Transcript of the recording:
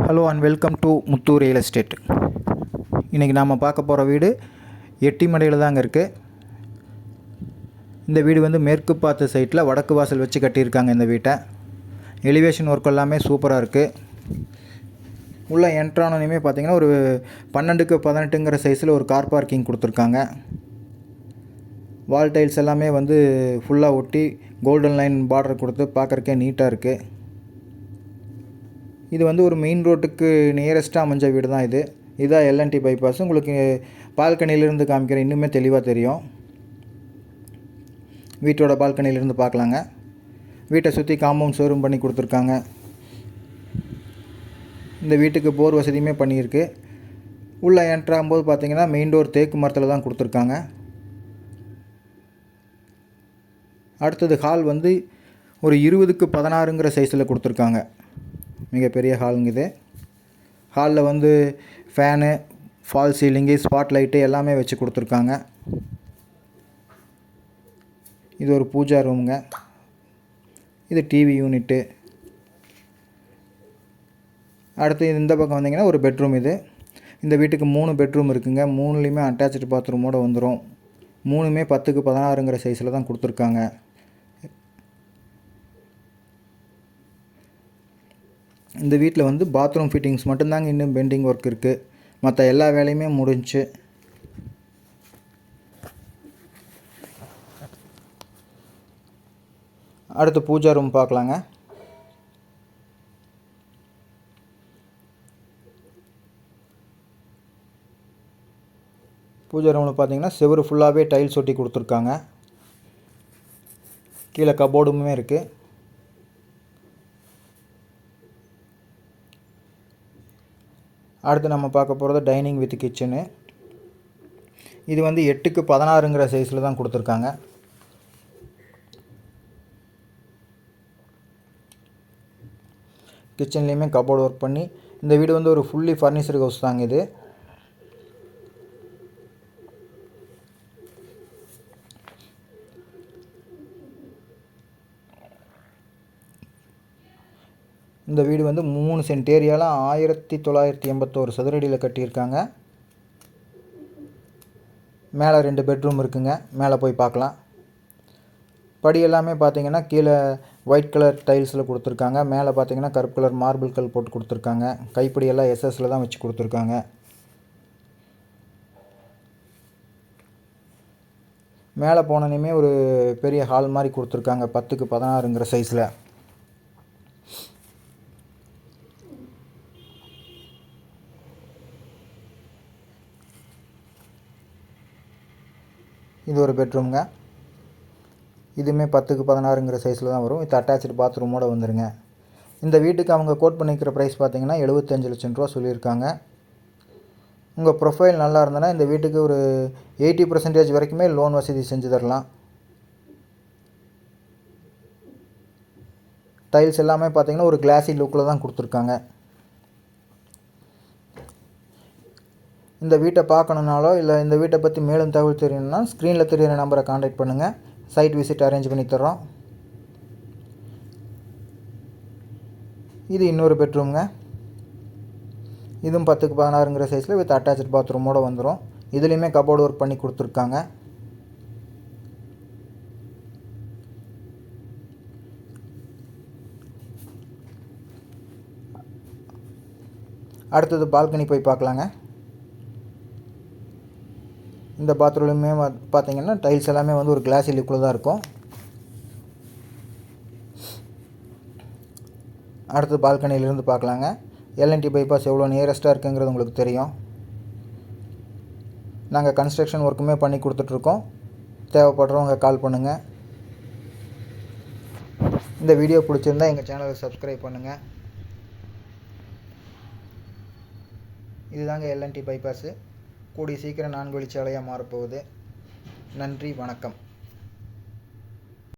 Hello and welcome to Muthu real estate. இன்றைக்கி நாம் பார்க்க போகிற வீடு எட்டிமடையில் தாங்க இருக்குது. இந்த வீடு வந்து மேற்கு பார்த்த சைட்டில் வடக்கு வாசல் வச்சு கட்டியிருக்காங்க. இந்த வீட்டை எலிவேஷன் ஒர்க் எல்லாமே சூப்பராக இருக்குது. உள்ளே என்ட்ரானோனையுமே பார்த்திங்கன்னா ஒரு 12க்கு 18ங்கிற சைஸில் ஒரு கார் பார்க்கிங் கொடுத்துருக்காங்க. வால் டைல்ஸ் எல்லாமே வந்து ஃபுல்லாக ஒட்டி கோல்டன் லைன் பார்டர் கொடுத்து பார்க்குறக்கே நீட்டாக இருக்குது. இது வந்து ஒரு மெயின் ரோட்டுக்கு நியரஸ்ட்டாக அமைஞ்ச வீடு தான் இது. இதுதான் எல்என்டி பைபாஸ். உங்களுக்கு பால்கனியிலேருந்து காமிக்கிற இன்னுமே தெளிவாக தெரியும். வீட்டோட பால்கனியிலேருந்து பார்க்கலாங்க. வீட்டை சுற்றி காம்பவுண்ட் ஷோரூம் பண்ணி கொடுத்துருக்காங்க. இந்த வீட்டுக்கு போர் வசதியுமே பண்ணியிருக்கு. உள்ளே என்ட்ராகும்போது பார்த்திங்கன்னா மெயின் டோர் தேக்கு மரத்தில் தான் கொடுத்துருக்காங்க. அடுத்தது ஹால் வந்து ஒரு 20க்கு 16ங்கிற சைஸில் கொடுத்துருக்காங்க. மிகப்பெரிய ஹாலுங்க இது. ஹாலில் வந்து fan, fall ceiling, spot light எல்லாமே வச்சு கொடுத்துருக்காங்க. இது ஒரு பூஜா ரூமுங்க. இது டிவி யூனிட்டு. அடுத்து இந்த பக்கம் வந்தீங்கன்னா ஒரு பெட்ரூம். இது இந்த வீட்டுக்கு 3 பெட்ரூம் இருக்குங்க. 3லேயுமே அட்டாச்சு பாத்ரூமோடு வந்துடும். 3மே 10க்கு 16ங்கிற சைஸில் தான் கொடுத்துருக்காங்க. இந்த வீட்டில் வந்து பாத்ரூம் ஃபிட்டிங்ஸ் மட்டும்தாங்க இன்னும் பெண்டிங் ஒர்க் இருக்குது. மற்ற எல்லா வேலையுமே முடிஞ்சு. அடுத்து பூஜா ரூம் பார்க்கலாங்க. பூஜா ரூமில் பார்த்தீங்கன்னா செவரு ஃபுல்லாகவே டைல்ஸ் ஒட்டி கொடுத்துருக்காங்க. கீழே கபோர்டுமே இருக்குது. அடுத்து நம்ம பார்க்க போகிறது டைனிங் வித் கிச்சனு. இது வந்து 8க்கு 16ங்கிற சைஸில் தான் கொடுத்துருக்காங்க. கிச்சன்லேயுமே கபோர்டு ஒர்க் பண்ணி இந்த வீடு வந்து ஒரு ஃபுல்லி ஃபர்னிச்சர் ஹவுஸ் தாங்க இது. இந்த வீடு வந்து 3 சென்ட் ஏரியாவில் 1981 சதுரடியில் கட்டியிருக்காங்க. மேலே 2 பெட்ரூம் இருக்குங்க. மேலே போய் பார்க்கலாம். படி எல்லாமே பார்த்தீங்கன்னா கீழே ஒயிட் கலர் டைல்ஸில் கொடுத்துருக்காங்க. மேலே பார்த்தீங்கன்னா கருப்பு கலர் மார்பிள் கல் போட்டு கொடுத்துருக்காங்க. கைப்பிடி எல்லாம் எஸ்எஸ்ல தான் வச்சு கொடுத்துருக்காங்க. மேலே போனோன்னே ஒரு பெரிய ஹால் மாதிரி கொடுத்துருக்காங்க 10க்கு 16ங்கிற சைஸில். இது ஒரு பெட்ரூம்ங்க. இதுவுமே 10க்கு 16ங்கிற சைஸில் தான் வரும். இது அட்டாச்சு பாத்ரூமோடு வந்துடுங்க. இந்த வீட்டுக்கு அவங்க கோட் பண்ணிக்கிற ப்ரைஸ் பார்த்திங்கன்னா 75 லட்சம் ரூபா சொல்லியிருக்காங்க. உங்கள் ப்ரொஃபைல் நல்லா இருந்ததுன்னா இந்த வீட்டுக்கு ஒரு 80% வரைக்குமே லோன் வசதி செஞ்சு தரலாம். டைல்ஸ் எல்லாமே பார்த்திங்கன்னா ஒரு கிளாஸி லுக்கில் தான் கொடுத்துருக்காங்க. இந்த வீட்டை பார்க்கணுன்னாலோ இல்லை இந்த வீட்டை பற்றி மேலும் தகவல் தெரியணும்னா ஸ்க்ரீனில் தெரியிற நம்பரை காண்டாக்ட் பண்ணுங்கள். சைட் விசிட் அரேஞ்ச் பண்ணி தர்றோம். இது இன்னொரு பெட்ரூம்ங்க. இதுவும் 10க்கு 16ங்கிற சைஸில் வித் அட்டாச்சு பாத்ரூமோடு வந்துடும். இதுலேயுமே கபோர்டு ஒர்க் பண்ணி கொடுத்துருக்காங்க. அடுத்தது பால்கனி போய் பார்க்கலாங்க. இந்த பாத்ரூம்லையுமே பார்த்தீங்கன்னா டைல்ஸ் எல்லாமே வந்து ஒரு கிளாஸி லுக்கில் தான் இருக்கும். அடுத்து பால்கனியிலேருந்து பார்க்கலாங்க. எல்என்டி பைபாஸ் எவ்வளோ நியரஸ்ட்டாக இருக்குங்கிறது உங்களுக்கு தெரியும். நாங்கள் கன்ஸ்ட்ரக்ஷன் ஒர்க்குமே பண்ணி கொடுத்துட்ருக்கோம். தேவைப்படுறவங்க கால் பண்ணுங்கள். இந்த வீடியோ பிடிச்சிருந்தால் எங்கள் சேனலை சப்ஸ்கிரைப் பண்ணுங்கள். இதுதாங்க எல்என்டி பைபாஸு. கூடிய சீக்கிரம் 4 வழிச்சாலையாக மாறப்போகுது. நன்றி, வணக்கம்.